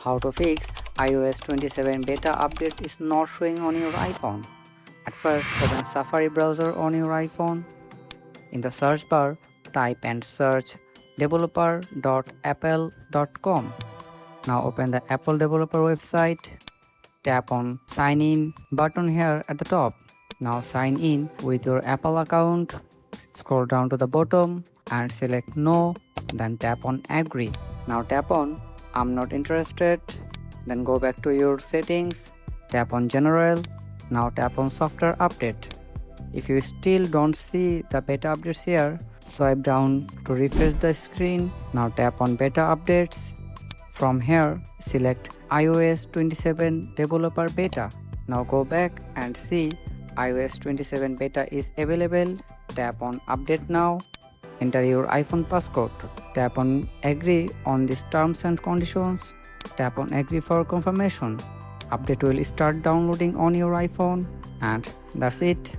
How to fix iOS 27 beta update is not showing on your iPhone. At first, open Safari browser on your iPhone. In the search bar, type and search developer.apple.com. Now open the Apple developer website. Tap on Sign In button here at the top. Now sign in with your Apple account. Scroll down to the bottom and select No, then tap on Agree. Now tap on I'm not interested. Then go back to your settings. Tap on General. Now tap on Software Update. If you still don't see the beta updates here, swipe down to refresh the screen. Now tap on Beta Updates. From here, select iOS 27 Developer Beta. Now go back and see iOS 27 beta is available. Tap on Update Now. Enter your iPhone passcode. Tap on Agree on these terms and conditions. Tap on Agree for confirmation. Update will start downloading on your iPhone, and that's it.